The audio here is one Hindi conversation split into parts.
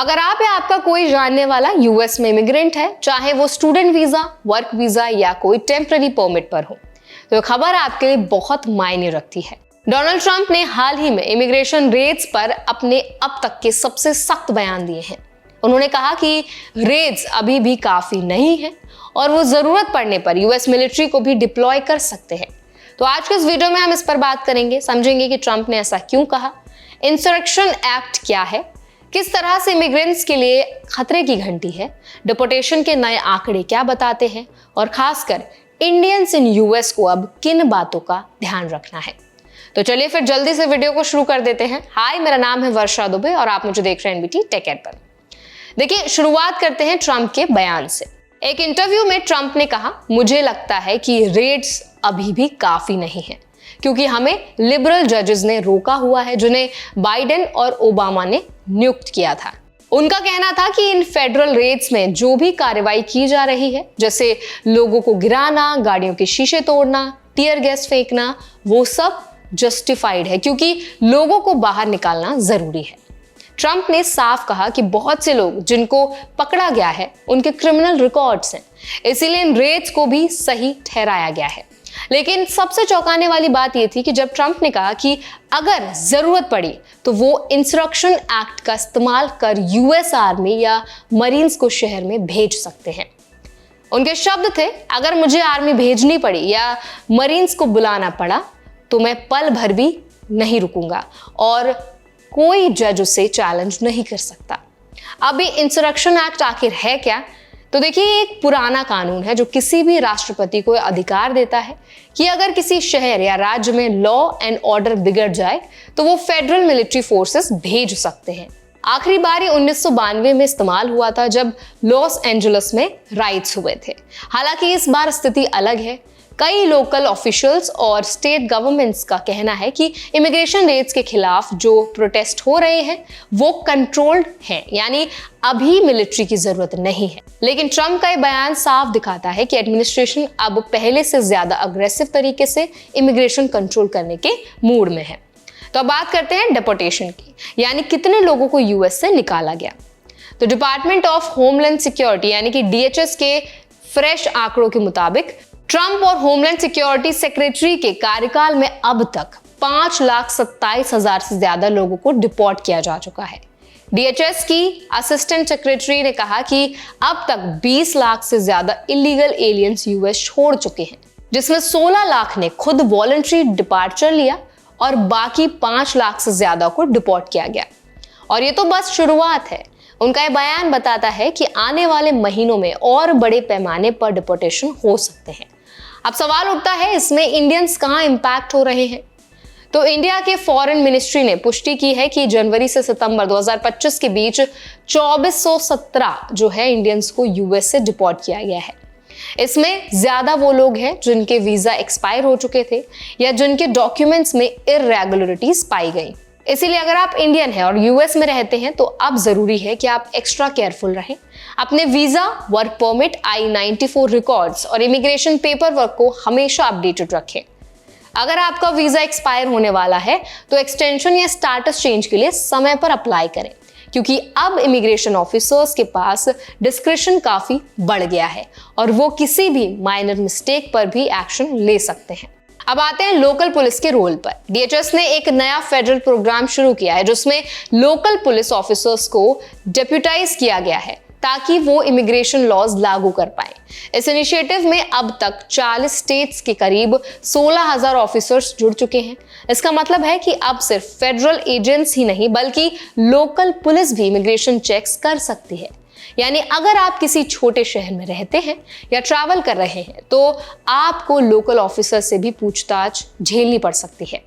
अगर आप या आपका कोई जानने वाला यूएस में इमिग्रेंट है, चाहे वो स्टूडेंट वीजा, वर्क वीजा या कोई टेम्पररी परमिट पर हो, तो ये खबर आपके लिए बहुत मायने रखती है। डोनाल्ड ट्रंप ने हाल ही में इमिग्रेशन रेड्स पर अपने अब तक के सबसे सख्त बयान दिए हैं। उन्होंने कहा कि रेड्स अभी भी काफी नहीं है और वो जरूरत पड़ने पर यूएस मिलिट्री को भी डिप्लॉय कर सकते हैं। तो आज के इस वीडियो में हम इस पर बात करेंगे, समझेंगे कि ट्रंप ने ऐसा क्यों कहा, इंसरेक्शन एक्ट क्या है, किस तरह से इमिग्रेंट्स के लिए खतरे की घंटी है, डिपोर्टेशन के नए आंकड़े क्या बताते हैं और खासकर इंडियंस इन यूएस को अब किन बातों का ध्यान रखना है। तो चलिए फिर जल्दी से वीडियो को शुरू कर देते हैं। हाय, मेरा नाम है वर्षा दुबे और आप मुझे देख रहे हैं एनबीटी टेक एड पर। देखिए, शुरुआत करते हैं ट्रंप के बयान से। एक इंटरव्यू में ट्रंप ने कहा, मुझे लगता है कि रेड्स अभी भी काफी नहीं है क्योंकि हमें लिबरल जजेस ने रोका हुआ है जिन्हें बाइडेन और ओबामा ने नियुक्त किया था। उनका कहना था कि इन फेडरल रेड्स में जो भी कार्रवाई की जा रही है, जैसे लोगों को गिराना, गाड़ियों के शीशे तोड़ना, टीयर गैस फेंकना, वो सब जस्टिफाइड है क्योंकि लोगों को बाहर निकालना जरूरी है। ट्रंप ने साफ कहा कि बहुत से लोग जिनको पकड़ा गया है उनके क्रिमिनल रिकॉर्ड्स हैं, इसीलिए इन रेड्स को भी सही ठहराया गया है। लेकिन सबसे चौंकाने वाली बात यह थी कि जब ट्रंप ने कहा कि अगर जरूरत पड़ी तो वो इंसरेक्शन एक्ट का इस्तेमाल कर यूएस आर्मी या मरीन्स को शहर में भेज सकते हैं। उनके शब्द थे, अगर मुझे आर्मी भेजनी पड़ी या मरीन्स को बुलाना पड़ा तो मैं पल भर भी नहीं रुकूंगा और कोई जज उसे चैलेंज नहीं कर सकता। अभी इंसरेक्शन एक्ट आखिर है क्या? तो देखिए, ये एक पुराना कानून है जो किसी भी राष्ट्रपति को अधिकार देता है कि अगर किसी शहर या राज्य में लॉ एंड ऑर्डर बिगड़ जाए तो वो फेडरल मिलिट्री फोर्सेस भेज सकते हैं। आखिरी बार ये 1992 में इस्तेमाल हुआ था जब लॉस एंजलिस में राइट्स हुए थे। हालांकि इस बार स्थिति अलग है। कई लोकल ऑफिशियल्स और स्टेट गवर्नमेंट्स का कहना है कि इमिग्रेशन रेड्स के खिलाफ जो प्रोटेस्ट हो रहे हैं वो कंट्रोल्ड हैं, यानी अभी मिलिट्री की जरूरत नहीं है। लेकिन ट्रंप का ये बयान साफ दिखाता है कि एडमिनिस्ट्रेशन अब पहले से ज्यादा अग्रेसिव तरीके से इमिग्रेशन कंट्रोल करने के मूड में है। तो अब बात करते हैं डिपोर्टेशन की, यानी कितने लोगों को यूएस से निकाला गया। तो डिपार्टमेंट ऑफ होमलैंड सिक्योरिटी यानी कि डीएचएस के फ्रेश आंकड़ों के मुताबिक ट्रंप और होमलैंड सिक्योरिटी सेक्रेटरी के कार्यकाल में अब तक 5,27,000 से ज्यादा लोगों को डिपोर्ट किया जा चुका है। डीएचएस की असिस्टेंट सेक्रेटरी ने कहा कि अब तक 20 लाख से ज्यादा इलीगल एलियंस यूएस छोड़ चुके हैं, जिसमें 16 लाख ने खुद वॉलंटरी डिपार्चर लिया और बाकी 5 लाख से ज्यादा को डिपोर्ट किया गया। और ये तो बस शुरुआत है। उनका यह बयान बताता है कि आने वाले महीनों में और बड़े पैमाने पर डिपोर्टेशन हो सकते हैं। अब सवाल उठता है, इसमें इंडियंस कहां इंपैक्ट हो रहे हैं? तो इंडिया के फॉरेन मिनिस्ट्री ने पुष्टि की है कि जनवरी से सितंबर 2025 के बीच 2417 जो है इंडियंस को यूएस से डिपोर्ट किया गया है। इसमें ज्यादा वो लोग हैं जिनके वीजा एक्सपायर हो चुके थे या जिनके डॉक्यूमेंट्स में इररेगुलरिटीज पाई गई। इसीलिए अगर आप इंडियन हैं और यूएस में रहते हैं तो अब जरूरी है कि आप एक्स्ट्रा केयरफुल रहें। अपने visa, work permit, I-94 records और इमिग्रेशन पेपर वर्क को हमेशा अपडेटेड रखें। अगर आपका वीजा एक्सपायर होने वाला है तो एक्सटेंशन या स्टेटस चेंज के लिए समय पर अप्लाई करें, क्योंकि अब इमिग्रेशन ऑफिसर्स के पास डिस्क्रिशन काफी बढ़ गया है और वो किसी भी माइनर मिस्टेक पर भी एक्शन ले सकते हैं। अब आते हैं लोकल पुलिस के रोल पर। डीएचएस ने एक नया फेडरल प्रोग्राम शुरू किया है जिसमें लोकल पुलिस ऑफिसर्स को डेप्यूटाइज किया गया है ताकि वो इमिग्रेशन लॉज लागू कर पाए। इस इनिशिएटिव में अब तक 40 स्टेट्स के करीब 16,000 ऑफिसर्स जुड़ चुके हैं। इसका मतलब है कि अब सिर्फ फेडरल एजेंट्स ही नहीं बल्कि लोकल पुलिस भी इमिग्रेशन चेक्स कर सकती है। यानी अगर आप किसी छोटे शहर में रहते हैं या ट्रैवल कर रहे हैं तो आपको लोकल ऑफिसर से भी पूछताछ झेलनी पड़ सकती है।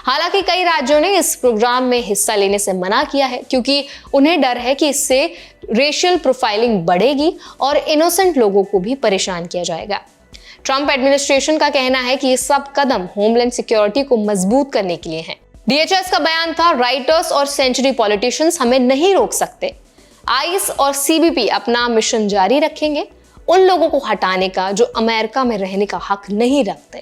हालांकि कई राज्यों ने इस प्रोग्राम में हिस्सा लेने से मना किया है क्योंकि उन्हें डर है कि इससे रेशियल प्रोफाइलिंग बढ़ेगी और इनोसेंट लोगों को भी परेशान किया जाएगा। ट्रंप एडमिनिस्ट्रेशन का कहना है कि ये सब कदम होमलैंड सिक्योरिटी को मजबूत करने के लिए हैं। डीएचएस का बयान था, राइटर्स और सेंचुरी पॉलिटिशियंस हमें नहीं रोक सकते। आइस और सीबीपी अपना मिशन जारी रखेंगे उन लोगों को हटाने का जो अमेरिका में रहने का हक नहीं रखते।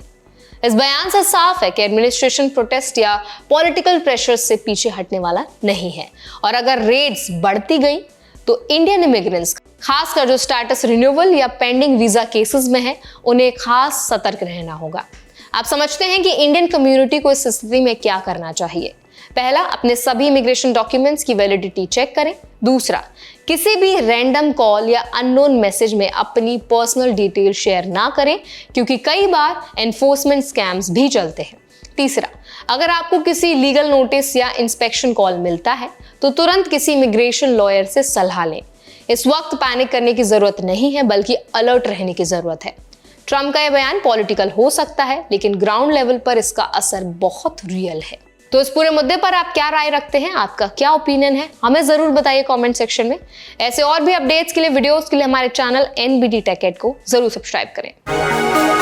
इस बयान से साफ है कि एडमिनिस्ट्रेशन प्रोटेस्ट या पॉलिटिकल प्रेशर से पीछे हटने वाला नहीं है और अगर रेड्स बढ़ती गई तो इंडियन इमिग्रेंट्स, खासकर जो स्टेटस रिन्यूअल या पेंडिंग वीजा केसेस में है, उन्हें खास सतर्क रहना होगा। आप समझते हैं कि इंडियन कम्युनिटी को इस स्थिति में क्या करना चाहिए। पहला, अपने सभी इमिग्रेशन डॉक्यूमेंट्स की वैलिडिटी चेक करें। दूसरा, किसी भी रैंडम कॉल या अननोन मैसेज में अपनी पर्सनल डिटेल शेयर ना करें, क्योंकि कई बार एनफोर्समेंट स्कैम्स भी चलते हैं। तीसरा, अगर आपको किसी लीगल नोटिस या इंस्पेक्शन कॉल मिलता है तो तुरंत किसी इमिग्रेशन लॉयर से सलाह लें। इस वक्त पैनिक करने की जरूरत नहीं है, बल्कि अलर्ट रहने की जरूरत है। ट्रम्प का यह बयान पॉलिटिकल हो सकता है, लेकिन ग्राउंड लेवल पर इसका असर बहुत रियल है। तो इस पूरे मुद्दे पर आप क्या राय रखते हैं, आपका क्या ओपिनियन है, हमें जरूर बताइए कमेंट सेक्शन में। ऐसे और भी अपडेट्स के लिए, वीडियोस के लिए हमारे चैनल NBT Tech Ed को जरूर सब्सक्राइब करें।